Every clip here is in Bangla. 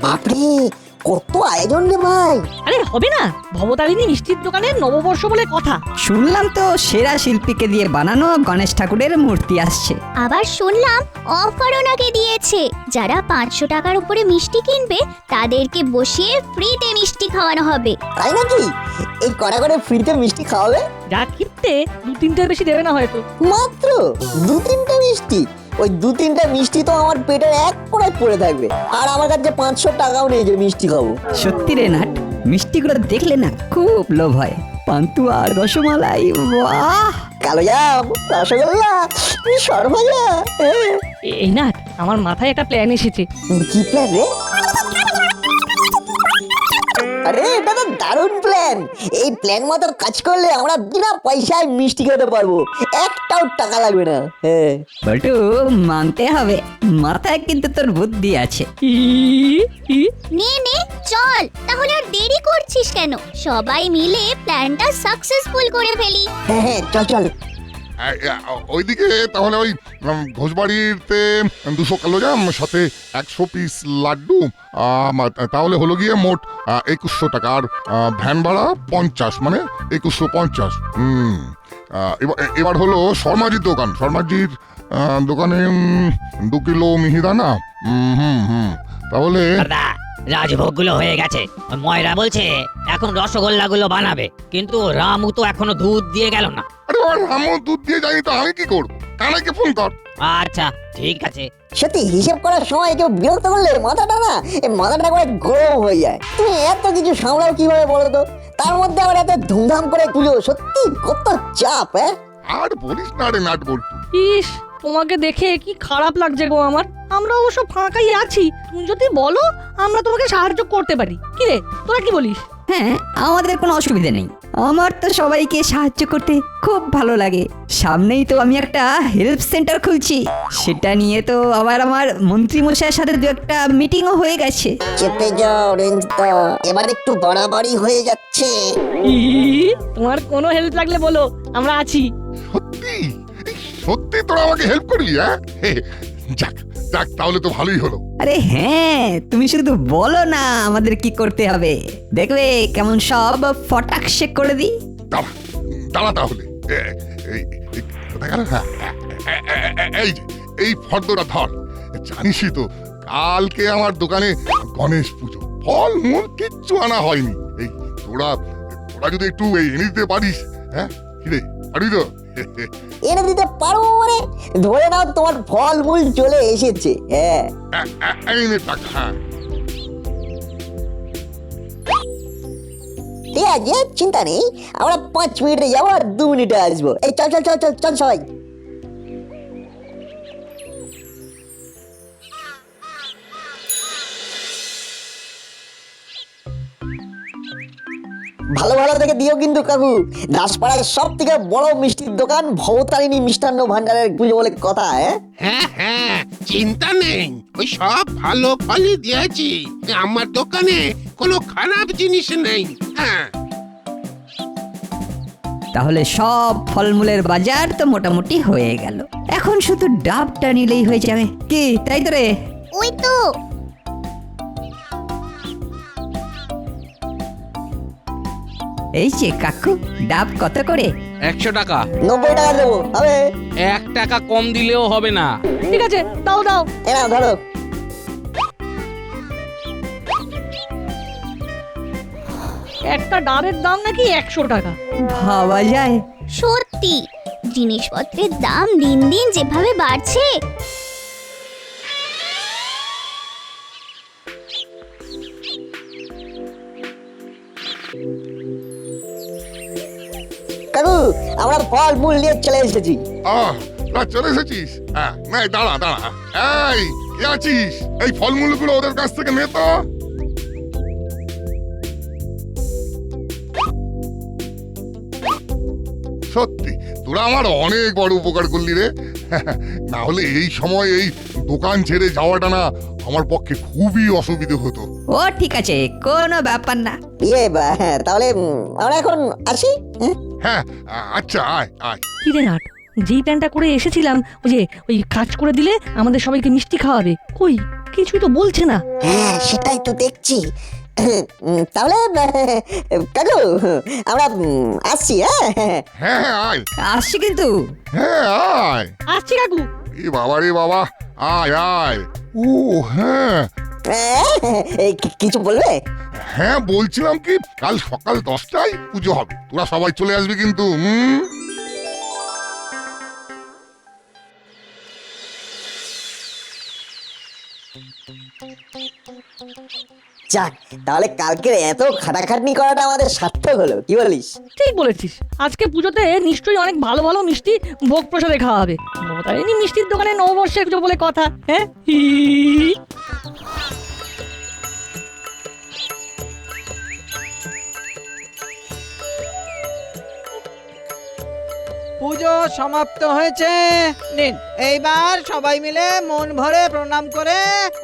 বাপরে, কত আয়োজন রে ভাই! আরে হবে না, ভবতারিণী মিষ্টির দোকানের নববর্ষ বলে কথা। শুনলাম তো সেরা শিল্পীকে দিয়ে বানানো গণেশ ঠাকুরের মূর্তি আসছে। আবার শুনলাম অফারও নাকি দিয়েছে, যারা 500 টাকার উপরে মিষ্টি কিনবে তাদেরকে বসিয়ে ফ্রিতে মিষ্টি খাওয়ানো হবে। তাই নাকি? এই কড়া করে ফ্রিতে মিষ্টি খাওয়াবে? যা কিনতে 2-3টার বেশি দেবে না হয়তো। মাত্র 2-3টা মিষ্টি? ওই 2-3টা মিষ্টি তো আমার পেটের এক কোণায় পড়ে থাকবে, আর আমার কাছে 500 টাকাও নেই যে মিষ্টি খাবো। সত্যি রে নাট, মিষ্টিগুলো দেখলে না খুব লোভ হয়। পান্তুয়া আর রসমালাই, বাহ! কালোজাম, রসগোল্লা, সরভাজা। এই না, আমার মাথায় একটা প্ল্যান এসেছে। কি প্ল্যান রে? আরে এটা তো দারুণ প্ল্যান! এই প্ল্যান মতো কাজ করলে আমরা বিনা পয়সায় মিষ্টি খেতে পারবো, একটাও টাকা লাগবে না। হ্যাঁ বল্টু, মানতে হবে মাথায় কিন্তু তোর বুদ্ধি আছে। নে নে চল, তাহলে আর দেরি করছিস কেন? সবাই মিলে প্ল্যানটা সাকসেসফুল করে ফেলি। হ্যাঁ হ্যাঁ, চল চল। ওইদিকে তাহলে ওই ঘোষবাড়িতে 200 কালোজাম, সাথে 100 পিস লাড্ডু, তাহলে হলো গিয়ে মোট 2100 টাকা। আর ভ্যান ভাড়া 50, মানে 2150। এবার হলো শর্মাজির দোকান। শর্মাজির দোকানে 2 কিলো মিহিদানা। তাহলে রাজভোগগুলো হয়ে গেছে। ময়রা বলছে এখন রসগোল্লাগুলো বানাবে, কিন্তু রামু তো এখনো দুধ দিয়ে গেল না। আরে রামু দুধ দিয়ে যাই তো আমি কি করবো? কানাইকে ফোন কর। আচ্ছা ঠিক আছে। সত্যি হিসেব করার সময় কেউ বিরক্ত করলে মাথাটা না, এই মাথাটা করে গরম হয়ে যায়। তুমি এত কিছু সামলাও কিভাবে বলো তো? তার মধ্যে আবার এত ধুমধাম করে পুজো, সত্যি কত চাপ! হ্যাঁ আর বলিস না রে নাট বল্টু। ইস, তোমাকে দেখে কি খারাপ লাগছে গো আমার। আমরা অবশ্য ফাঁকাই আছি, তুমি যদি বলো আমরা তোমাকে সাহায্য করতে পারি। কি রে, তোরা কি বলিস? হ্যাঁ, আমাদের কোনো অসুবিধা নেই। আমার তো সবাইকে সাহায্য করতে খুব ভালো লাগে। সামনেই তো আমি একটা হেল্প সেন্টার খুলছি, সেটা নিয়ে তো আবার আমার মন্ত্রী মশাইয়ের সাথে দু একটা মিটিংও হয়ে গেছে। চেপে যাও রেঞ্জদা, এবার একটু বাড়াবাড়ি হয়ে যাচ্ছে। তোমার কোনো হেল্প লাগলে বলো, আমরা আছি। সত্যি সত্যি তোরা আমাকে হেল্প করলি? হ্যাঁ, যাক যাক, তাহলে তো ভালোই হলো। আরে হ্যাঁ, তুমি শুধু বলো না আমাদের কি করতে হবে, দেখবে কেমন সব ফটাকশে করে দিই। দাঁড়া দাঁড়া, তাহলে কোথায় গেল? এই যে এই ফর্দটা ধর। জানিসই তো কালকে আমার দোকানে গণেশ পুজো, ফল মূল কিচ্ছু আনা হয়নি। এই তোরা যদি একটু এনে দিতে পারিস। হ্যাঁ কিরে, পারবি তো? এনে দিতে পারবো মানে? ধরে নাও তোমার ফল মূল চলে এসেছে। হ্যাঁ এই নে টাকা। হ্যাঁ ঠিক আছে, চিন্তা নেই। আমরা 5 মিনিটে যাবো আর 2 মিনিটে আসবো। এই চল চল চল চল চল সবাই। ভালো ভালো দেখে দিও কিন্তু কাকু। দাসপাড়ার সব থেকে বড় মিষ্টির দোকান ভবতারিণী মিষ্টান্ন ভান্ডারের পুজো বলে কথা। হ্যাঁ হ্যাঁ, চিন্তা নেই, ওই সব ভালো ফলই দিয়েছি। আমার দোকানে কোনো খারাপ জিনিস নেই। হ্যাঁ, তাহলে সব ফলমূলের বাজার তো মোটামুটি হয়ে গেল। এখন শুধু ডাবটা নিলেই হয়ে যাবে, কি তাই তো রে? ওই তো এই যে কাকু, ডাব কত করে? 100 টাকা। 90 টাকা দেবো, হবে? 1 টাকা কম দিলেও হবে না। ঠিক আছে, দাও দাও। এরা ধরো। একটা ডাবের দাম নাকি 100 টাকা। ভাবা যায়। সত্যি জিনিসপত্রের দাম দিন দিন যেভাবে বাড়ছে। কাকু, আমরা ফল মূল নিয়ে চলে এসেছি। না চলে এসেছিস? হ্যাঁ না, দাঁড়া দাঁড়া। এই কে আছিস? এই ফলমূলগুলো ওদের কাছ থেকে নে তো। সত্যি তোরা আমার অনেক বড় উপকার করলি রে। না হলে এই সময় এই দোকান ছেড়ে যাওয়াটা না আমার পক্ষে খুবই অসুবিধে হতো। ও ঠিক আছে, কোনো ব্যাপার না। হ্যাঁ, তাহলে আমরা এখন আসি। হ্যাঁ আচ্ছা, আয় আয়। কি রে নাট, যেই প্ল্যানটা করে এসেছিলাম, ওই যে ওই কাজ করে দিলে আমাদের সবাইকে মিষ্টি খাওয়াবে, কই কিছুই তো বলছে না। হ্যাঁ সেটাই তো দেখছি। তাহলে কাকু আমরা আসছি। হ্যাঁ হ্যাঁ হ্যাঁ আয়, আসছি কিন্তু। হ্যাঁ আয়। আসছি কাকু। এ বাবা রে বাবা, আয় আয়। ও হ্যাঁ কিছু বলবে? হ্যাঁ বলছিলাম কি, কাল সকাল 10টায় পুজো হবে, তোরা সবাই চলে আসবি কিন্তু। যাক, তাহলে কালকের এত খাটাখাটনি করাটা আমাদের সার্থক হলো, কি বলিস? ঠিক বলেছিস, আজকে পুজোতে নিশ্চয়ই অনেক ভালো ভালো মিষ্টি ভোগ প্রসাদে খাওয়া হবে। মমতারিনী মিষ্টির দোকানে নববর্ষের পুজো বলে কথা। হ্যাঁ হি। পুজো সমাপ্ত হয়েছে। নিন, এইবার সবাই মিলে মন ভরে প্রণাম করে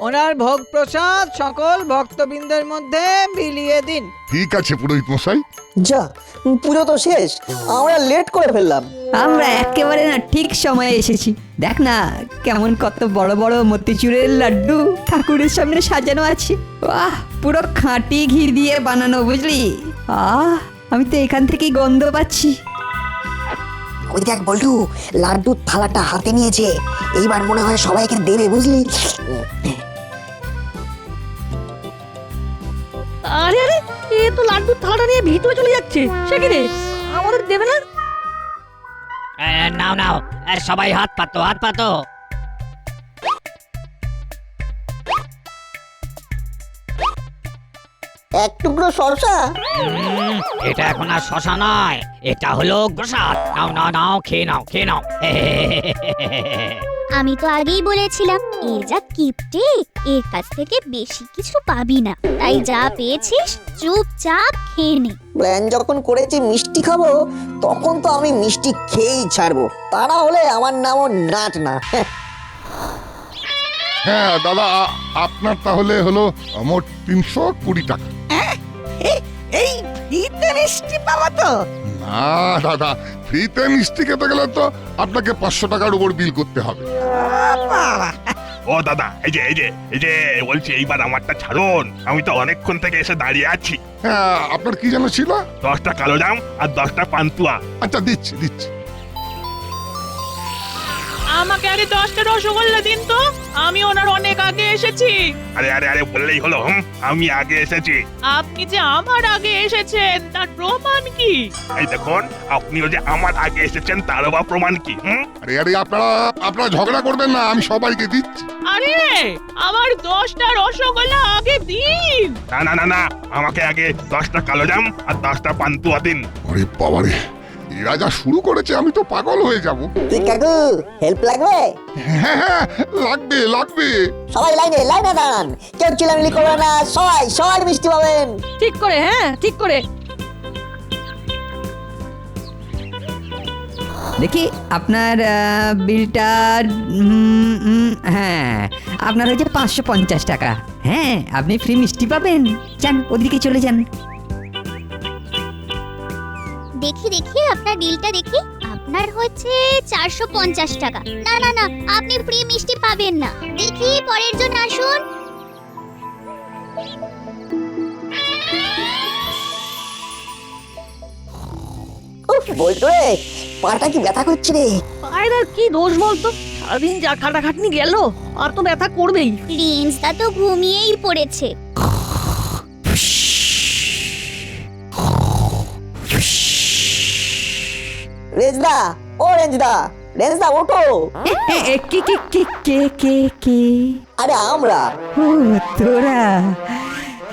ওনার ভোগ প্রসাদ সকল ভক্তবৃন্দের মধ্যে বিলিয়ে দিন। ঠিক আছে পুরোহিত মশাই। যা, পুজো তো শেষ, আমরা লেট করে ফেললাম। আমরা একেবারে না ঠিক সময়ে এসেছি। দেখ না কেমন কত বড় বড় মতিচুরের লাড্ডু ঠাকুরের সামনে সাজানো আছে। বাহ, পুরো খাঁটি ঘি দিয়ে বানানো, বুঝলি? আমি তো এখান থেকেই গন্ধ পাচ্ছি। ওই দেখ বল্টু, লাড্ডুর থালাটা হাতে নিয়েছে, এইবার মনে হয় সবাইকে দেবে, বুঝলি? আরে আরে, এ তো লাড্ডুর থালাটা নিয়ে ভিতরে চলে যাচ্ছে। সে কি রে, আমাদের দেবে না? নাও নাও, সবাই হাত পাতো, হাত পাতো। এক টুকরো সরষা? এটা এখন আর শশা নয়, এটা হলো প্রসাদ। নাও নাও নাও, খেয়ে নাও, খেয়ে নাও। আমি তো আগেই বলেছিলাম এ যা কিপটে, এর কাছ থেকে বেশি কিছু পাবি না, তাই যা পেয়েছিস চুপচাপ খেয়ে নে। প্ল্যান যখন করেছি মিষ্টি খাবো, তখন তো আমি মিষ্টি খেয়েই ছাড়বো, তারা হলে আমার নামও নাট না। হ্যাঁ দাদা, আপনার তাহলে হলো মোট 320 টাকা। এই ফ্রিতে মিষ্টি পাওয়া তো? না দাদা, ফ্রিতে মিষ্টি খেতে গেলে তো আপনাকে 500 টাকার উপর বিল করতে হবে। ও দাদা, এই যে বলছি, এইবার আমারটা ছাড়ুন, আমি তো অনেকক্ষণ থেকে এসে দাঁড়িয়ে আছি। হ্যাঁ, আপনার কি যেন ছিল? 10টা কালো জাম আর 10টা পান্তুয়া। আচ্ছা দিচ্ছি দিচ্ছি। আমাকে আগে 10টা রসগোল্লা দিন তো, আমি ওনার অনেক আগে এসেছি। আরে আরে আরে বললেই হলো, আমি আগে এসেছি। আপনি যে আমার আগে এসেছেন তার প্রমাণ কি? এই দেখুন, আপনিও যে আমার আগে এসেছেন তারও বা প্রমাণ কি? আরে আরে আপনারা ঝগড়া করবেন না, আমি সবাইকে দিচ্ছি। আরে আমার 10টা রসগোল্লা আগে দিন। না না না না, আমাকে আগে 10টা কালো জাম আর 10টা পান্তুয়া দিন। আরে বাবারে, এরা যা শুরু করেছে আমি তো পাগল হয়ে যাব। তুই কাকু, হেল্প লাগবে? হ্যাঁ হ্যাঁ, লাগবে লাগবে। সবাই লাইনে লাইনে দাঁড়ান, কেউ চিলামিলি করবে না, সবাই সবার মিষ্টি পাবেন। ঠিক করে, হ্যাঁ ঠিক করে। দেখি আপনার বিলটা। হ্যাঁ, আপনার হয়েছে 550 টাকা। হ্যাঁ, আপনি ফ্রি মিষ্টি পাবেন। যান, ওদিকে চলে যান। দেখি দেখি আপনার বিলটা দেখি, আপনার হচ্ছে 450 টাকা। না না না, আপনি ফ্রি মিষ্টি পাবেন না। দেখি পরের জন আসুন। উফ, বল্টু রে, পাটা কি ব্যথা করছে রে? পায়ের আর কি দোষ বলতো, সারাদিন যা খাটাখাটনি গেল, আর তো ব্যথা করবেই। রিন্সটা তো ঘুমিয়েই পড়েছে। রেঞ্জদা, ও রেঞ্জদা, রেঞ্জদা ওঠো। কে কে কে কে কে কে? আরে আমরা। ও তোরা,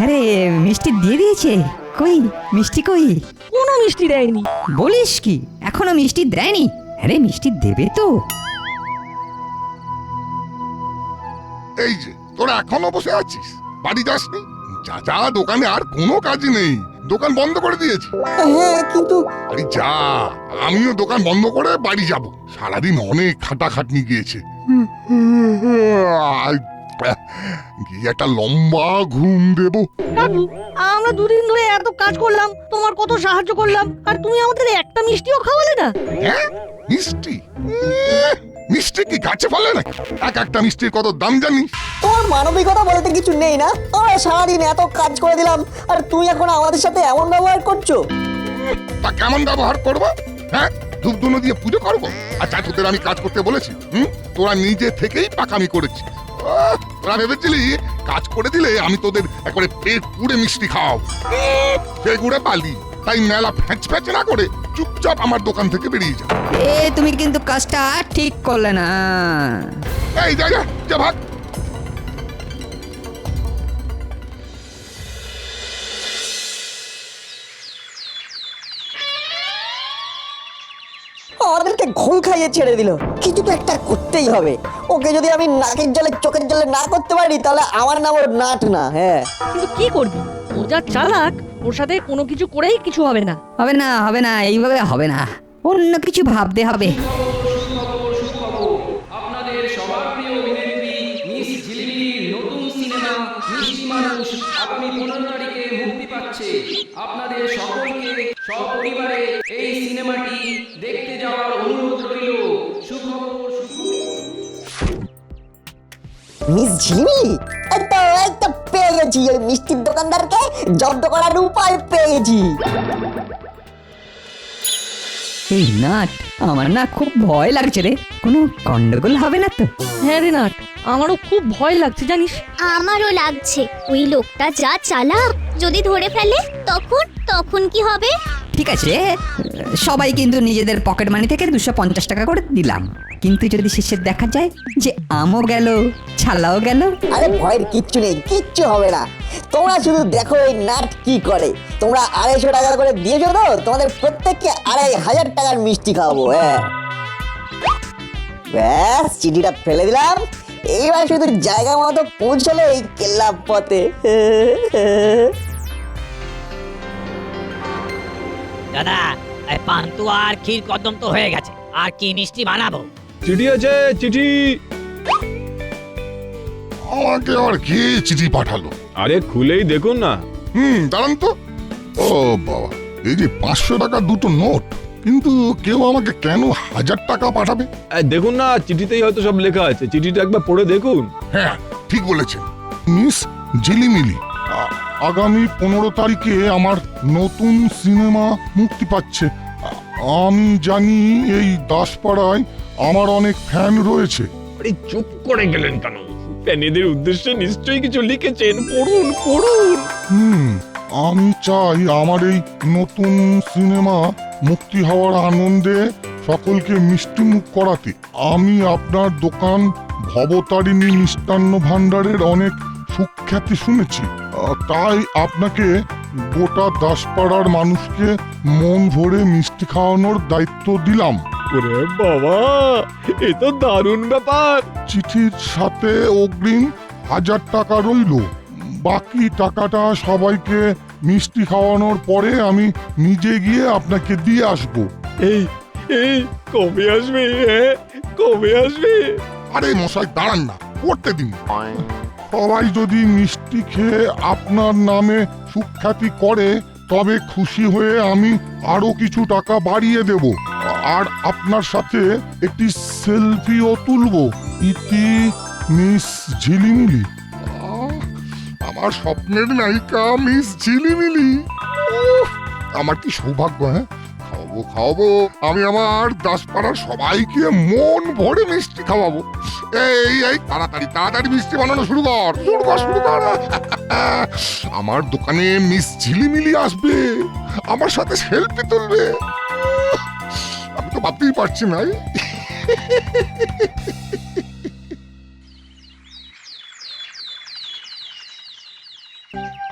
আরে মিষ্টি দিয়ে দিয়েছে? কই মিষ্টি কই? কোনো মিষ্টি দেয়নি। বলিস কি, এখনো মিষ্টি দেয়নি? আরে মিষ্টি দেবে তো। এই যে তোরা এখনো বসে আছিস, বাড়ি যাসনি? যা যা, দোকানে আর কোনো কাজ নেই, দোকান বন্ধ করে দিয়েছি। হ্যাঁ কিন্তু আরে যা, আমিও দোকান বন্ধ করে বাড়ি যাব, সারাদিন অনেক খাটাখাটনি গিয়েছে। গিয়ে একটা লম্বা ঘুম দেবো। কাকু, আমরা দুদিন ধরে এত কাজ করলাম, তোমার কত সাহায্য করলাম, আর তুমি আমাদের একটা মিষ্টিও খাওয়ালে না। হ্যাঁ, মিষ্টি? মিষ্টি কি গাছে ফলে নাকি? এক একটা মিষ্টির কত দাম জানিস? তোমার মানবিকতা বলতে কিছু নেই না? আমরা সারাদিন এত কাজ করে দিলাম আর তুমি এখন আমাদের সাথে এমন ব্যবহার করছো? তা কেমন ব্যবহার করবো? হ্যাঁ, ধূপ ধুনো দিয়ে পুজো করবো? আচ্ছা, তোদের আমি কাজ করতে বলেছি? তোরা নিজে থেকেই পাকামি করেছিস। তোরা ভেবেছিলি কাজ করে দিলে আমি তোদের একবারে পেট পুড়ে মিষ্টি খাওয়াবো। সে গুড়ে পালি। তাই মেলা ফ্যাঁচ ফ্যাঁচ না করে চুপচাপ আমার দোকান থেকে বেরিয়ে যা। তুমি কিন্তু কাজটা ঠিক করলে না। এই যা যা যা, ভাগ। আমাদেরকে ঘোল খাইয়ে ছেড়ে দিল। কিছু তো একটা করতেই হবে। ওকে যদি আমি নাকের জলে চোখের জলে না করতে পারি তাহলে আমার নাম ওর নাট না। হ্যাঁ, কিন্তু কি করবি? ও যা চালাক, ওর সাথে কোনো কিছু করেই কিছু হবে না। হবে না, হবে না, এইভাবে হবে না, অন্য কিছু ভাবতে হবে। আপনাদের সবার প্রিয় অভিনেত্রী মিস ঝিলিমিলির নতুন সিনেমা মিষ্টি মানুষ আগামী 15 তারিখে মুক্তি পাচ্ছে। আপনাদের সকলকে সপরিবারে এই সিনেমাটি দেখতে যাওয়ার অনুরোধ রইল। সুখবর। মিস ঝিলিমিলি, একটা পেয়ে গেছি। ওই মিষ্টির দোকানদারকে জব্দ করার উপায় পেয়ে গেছি। এই নাট, আমার না খুব ভয় লাগছে রে। কোনো গন্ডগোল হবে না তো? হ্যাঁ রে নাট, আমারও খুব ভয় লাগছে জানিস। আমারও লাগছে। ওই লোকটা যা চালাক, যদি ধরে ফেলে তখন কি হবে? ঠিক আছে, সবাই কিন্তু নিজেদের পকেট মানি থেকে 250 টাকা করে দিলাম। কিন্তু যদি শেষে দেখা যায় যে আমও গেল, ছালাও গেল? আরে ভয়ের কিচ্ছু নেই, কিচ্ছু হবে না। তোমরা শুধু দেখো এই নাট কি করে। তোমরা 250 টাকা করে দিয়েছো তো, তোমাদের প্রত্যেককে 2500 টাকার মিষ্টি খাওয়াবো। হ্যাঁ, ব্যাস চিঠিটা ফেলে দিলাম। এইবার শুধু জায়গা মতো পৌঁছলে এই কেল্লা পথে। দাদা, এই পান্তুয়া আর ক্ষীর কদম তো হয়ে গেছে, আর কি মিষ্টি বানাবো? চিঠি আছে, চিঠি। আমাকে আর কে চিঠি পাঠালো? আরে খুলেই দেখুন না। দাঁড়ান তো। ও বাবা, এই যে 500 টাকার দুটো নোট, কিন্তু কেউ আমাকে কেন 1000 টাকা পাঠাবে? দেখুন না, চিঠিতেই হয়তো সব লেখা আছে। চিঠিটা একবার পড়ে দেখুন। হ্যাঁ, ঠিক বলেছেন। মিস ঝিলিমিলি, আগামী 15 তারিখে আমার নতুন সিনেমা মুক্তি পাচ্ছে। আমি জানি এই দাসপাড়ায় আমার অনেক ফ্যান রয়েছে। আরে চুপ করে গেলেন কেন? ফ্যানেদের উদ্দেশ্যে নিশ্চয়ই কিছু লিখেছেন, পড়ুন পড়ুন। আমি চাই আমার এই নতুন সিনেমা মুক্তি হওয়ার আনন্দে সকলকে মিষ্টি মুখ করাতে আমি আপনার দোকান ভবতারিণী মিষ্টান্ন ভাণ্ডারের অনেক সুখ্যাতি শুনেছি। তাই আপনাকে গোটা দাসপাড়ার মানুষকে মন ভরে মিষ্টি খাওয়ানোর দায়িত্ব দিলাম। ওরে বাবা, এ তো দারুণ ব্যাপার। চিঠির সাথে অগ্রিম 1000 টাকা রইল। বাকি টাকাটা সবাইকে মিষ্টি খাওয়ানোর পরে আমি নিজে গিয়ে আপনাকে দিয়ে আসবো। এই এই কবে আসবে? কবে আসবে? আরে মশাই, দাঁড়ান না, পড়তে দিন। সবাই যদি মিষ্টি খেয়ে আপনার নামে সুখ্যাতি করে তবে খুশি হয়ে আমি আরো কিছু টাকা বাড়িয়ে দেব, আর আপনার সাথে একটি সেলফিও তুলবো। ইতি মিস ঝিলিমিলি। আমার স্বপ্নের নায়িকা মিস ঝিলিমিলি। আমার কি সৌভাগ্য! হ্যাঁ, খাওয়াবো। আমি আমার দাসপাড়ার সবাইকে মন ভরে মিষ্টি খাওয়াবো। এই তাড়াতাড়ি মিষ্টি বানানো শুরু কর। আমার দোকানে মিস ঝিলিমিলি আসবে, আমার সাথে সেলফি তুলবে। আমি তো ভাবতেই পারছি না।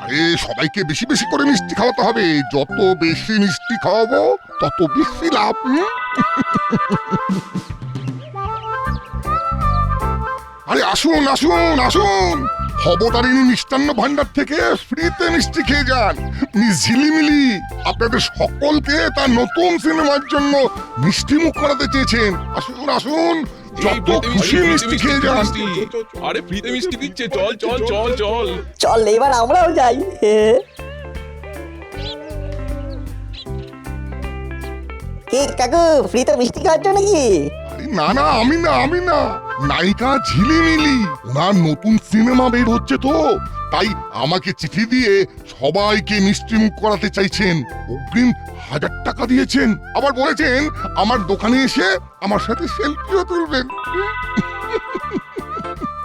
আরে সবাইকে বেশি বেশি করে মিষ্টি খাওয়াতে হবে। যত বেশি মিষ্টি খাওয়াবো তত বেশি লাভ। আরে আসুন আসুন আসুন, ভবতারিণী মিষ্টান্ন ভাণ্ডার থেকে ফ্রিতে মিষ্টি খেয়ে যান। মিস ঝিলিমিলি আপনাদের সকলকে তার নতুন সিনেমার জন্য মিষ্টি মুখ করাতে চেয়েছেন। আসুন আসুন, যত খুশি মিষ্টি খেয়ে যান। আরে ফ্রিতে মিষ্টি দিচ্ছে, চল চল চল চল চল এবার আমরাও যাই। কে কাকু, ফ্রিতে মিষ্টি খাওয়াচ্ছ নাকি? আরে না না, আমি না, নায়িকা ঝিলিমিলি। ওনার নতুন সিনেমা বের হচ্ছে তো, তাই আমাকে চিঠি দিয়ে সবাইকে মিষ্টি মুখ করাতে চাইছেন। অগ্রিম 1000 টাকা দিয়েছেন, আবার বলেছেন আমার দোকানে এসে আমার সাথে সেলফিও তুলবেন।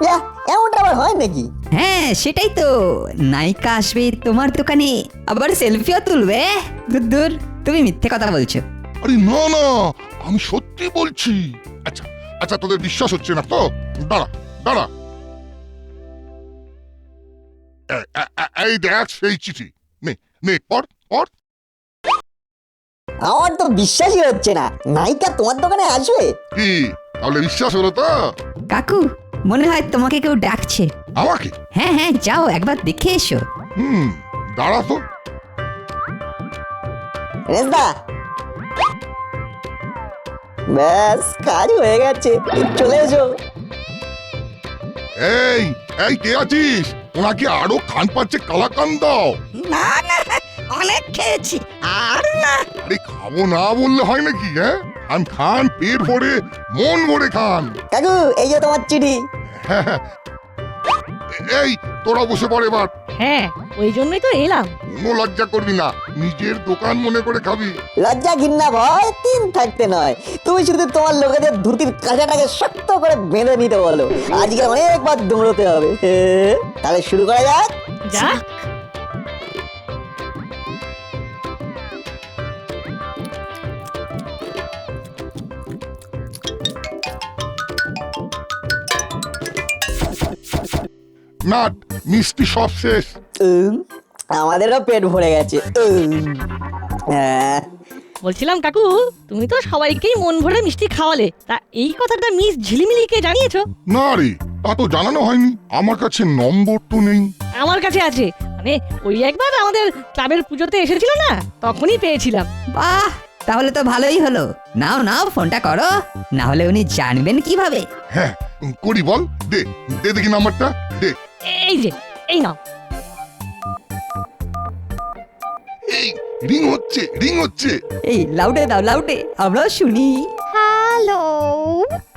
ইয়া, এমনটা আবার হয় নাকি? হ্যাঁ সেটাই তো, নায়িকা আসবে তোমার দোকানে, আবার সেলফিও তুলবে। দূর দূর, তুমি মিথ্যে কথা বলছো। আরে না না, আমি সত্যি বলছি। আচ্ছা আচ্ছা, তোদের বিশ্বাস হচ্ছে না তো? দাঁড়া দাঁড়া, এই দেখ সেই চিঠি। নে নে, পড় পড়। আমার তো বিশ্বাসই হচ্ছে না, নায়িকা তোমার দোকানে আসবে। কি তাহলে বিশ্বাস হলো তো? কাকু, মনে হয় তোমাকে কেউ ডাকছে। আমাকে? হ্যাঁ হ্যাঁ, যাও একবার দেখে এসো। দাঁড়া তো। রেজদা, ব্যাস কাজ হয়ে গেছে, চলে এসো। এই এই কে আছিস? ওনাকে আরো খান পাচ্ছে কালাকান দাও। না না, অনেক খেয়েছি, আর না। আরে খাবো না বললে হয় নাকি? হ্যাঁ, খান খান, পেট ভরে মন ভরে খান। কাকু, এই যে তোমার চিঠি। হ্যাঁ, এই তোরা বসে পড় এবার। হ্যাঁ, ওই জন্যই তো এলাম। কোনো লজ্জা করবি না, নিজের দোকান মনে করে খাবি। লজ্জা ঘৃণা ভয় তিন থাকতে নয়, তুমি শুধু তোমার লোকেদের ধুতির কাঁচাটাকে শক্ত করে বেঁধে নিতে বলো। আজকে অনেকবার দৌড়তে হবে। তাহলে শুরু করা যাক। যা। না, মিষ্টি সব শেষ। আমাদেরও পেট ভরে গেছে। হ্যাঁ, বলছিলাম কাকু, তুমি তো সবাইকেই মন ভরে মিষ্টি খাওয়ালে, তা এই কথাটা মিস ঝিলিমিলিকে জানিয়েছো? না রে, তা তো জানানো হয়নি। আমার কাছে নম্বর তো নেই। আমার কাছে আছে, মানে ওই একবার আমাদের ক্লাবের পুজোতে এসেছিল না, তখনই পেয়েছিলাম। বাহ, তাহলে তো ভালোই হলো। নাও নাও, ফোনটা করো, না হলে উনি জানবেন কিভাবে? হ্যাঁ, করি বল। দে দে দেখি নাম্বারটা, দে। এই যে, এই নাও। এই রিং হচ্ছে, রিং হচ্ছে। এই লাউডে দাও, লাউডে, আমরাও শুনি। হ্যালো,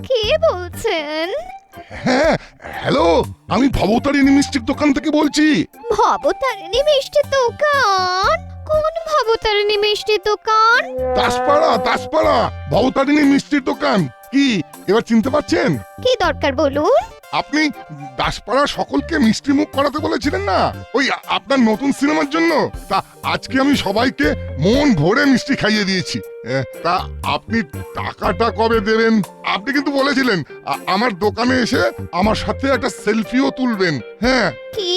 কে বলছেন? হ্যাঁ হ্যালো, আমি ভবতারিণী মিষ্টির দোকান থেকে বলছি। ভবতারিণী মিষ্টির দোকান? কোন ভবতারিণী মিষ্টির দোকান? দাসপাড়া ভবতারিণী মিষ্টির দোকান। কি এবার চিনতে পারছেন? কি দরকার বলুন? আপনি দাসপাড়ার সকলকে মিষ্টি মুখ করাতে বলেছিলেন না, ওই আপনার নতুন সিনেমার জন্য। তা আজকে আমি সবাইকে মন ভরে মিষ্টি খাইয়ে দিয়েছি। তা আপনি টাকাটা কবে দেবেন? আপনি কিন্তু বলেছিলেন আমার দোকানে এসে আমার সাথে একটা সেলফিও তুলবেন। হ্যাঁ। কি?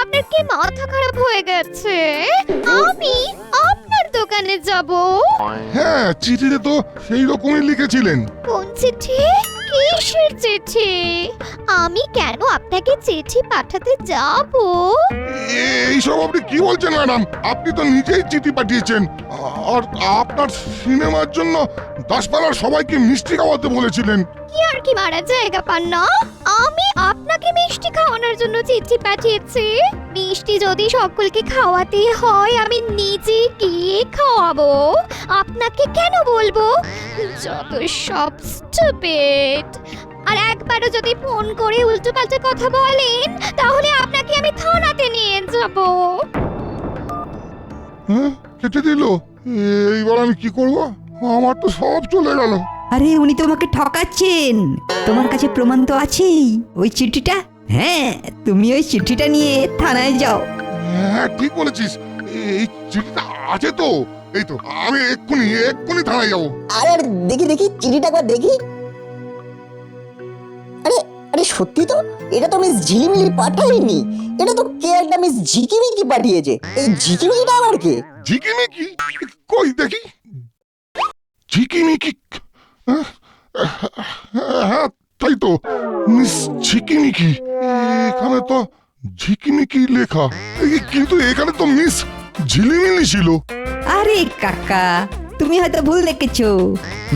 আপনার কি মাথা খারাপ হয়ে গেছে? আমি আপনার দোকানে যাব? হ্যাঁ, চিঠিতে তো সেই রকমই লিখেছিলেন। কোন চিঠি? কিসের চিঠি? আমি কেন আপনাকে চিঠি পাঠাতে যাব? এইসব আপনি কি বলছেন ম্যাডাম? আপনি তো নিজেই চিঠি পাঠিয়েছেন, আর আপনার সিনেমার জন্য দাসপাড়ার সবাইকে মিষ্টি খাওয়াতে বলেছিলেন। কি আর কি মারা জায়গা পান না? আমি আপনাকে মিষ্টি খাওয়ানোর জন্য চিঠি পাঠিয়েছি। মিষ্টি যদি সকলকে খাওয়াতে হয়, আমি নিজে গিয়ে খাওয়াবো। আপনাকে কেন বলবো? যত সব স্টুপিড। আর একবারও যদি ফোন করে উল্টোপাল্টা কথা বলেন, তাহলে আপনাকে আমি থানাতে নিয়ে যাব। হ্যাঁ, কেটে দিল। এইবার আমি কি করব? আমার তো সব চলে গেল। আরে উনি তোমাকে ঠকাচ্ছেন, তোমার কাছে প্রমাণ তো আছেই, ওই চিঠিটা। হ্যাঁ, তুমি ওই চিঠিটা নিয়ে থানায় যাও। হ্যাঁ ঠিক বলেছিস, এই চিঠিটা আছে তো। এই তো, আমি এক্ষুনি থানায় যাবো। আরে দেখি দেখি চিঠিটা একবার দেখি। আরে আরে সত্যি তো, এটা তো মিস ঝিলিমিলি পাঠায়নি, এটা তো কে একটা মিস ঝিকিমিকি পাঠিয়েছে। এই ঝিকিমিকিটা আবার কে? ঝিকিমিকি? কই দেখি। ঝিকিমিকি? হ্যাঁ তাই তো, মিস ঝিকিমিকি। এখানে তো ঝিকিমিকি লেখা, কিন্তু এখানে তো মিস ঝিলিমিলি ছিল। আরে কাকা, তুমি হয়তো ভুল দেখেছো,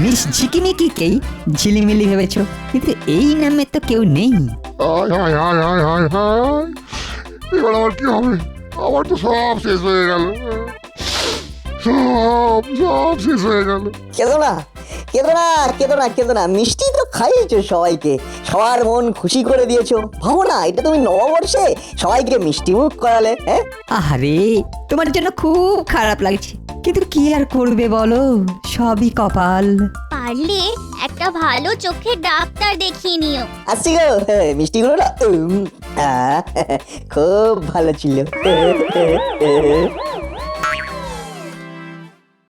মিস ঝিকিমিকিকেই ঝিলিমিলি ভেবেছো, কিন্তু এই নামে তো কেউ নেই। এবার আমার কি হবে? আমার তো সব শেষ হয়ে গেল, সব শেষ হয়ে গেল। কেন না, কেঁদো না মিষ্টি তো খাইয়েছো সবাইকে, সবার মন খুশি করে দিয়েছো। ভাবো না, এটা তুমি নববর্ষে সবাইকে মিষ্টি মুখ করালে। হ্যাঁ আরে তোমার জন্য খুব খারাপ লাগছে, কিন্তু কি আর করবে বলো, সবই কপাল। পারলে একটা ভালো চোখের ডাক্তার দেখিয়ে নিও। আসছি গো, মিষ্টিগুলো না খুব ভালো ছিল।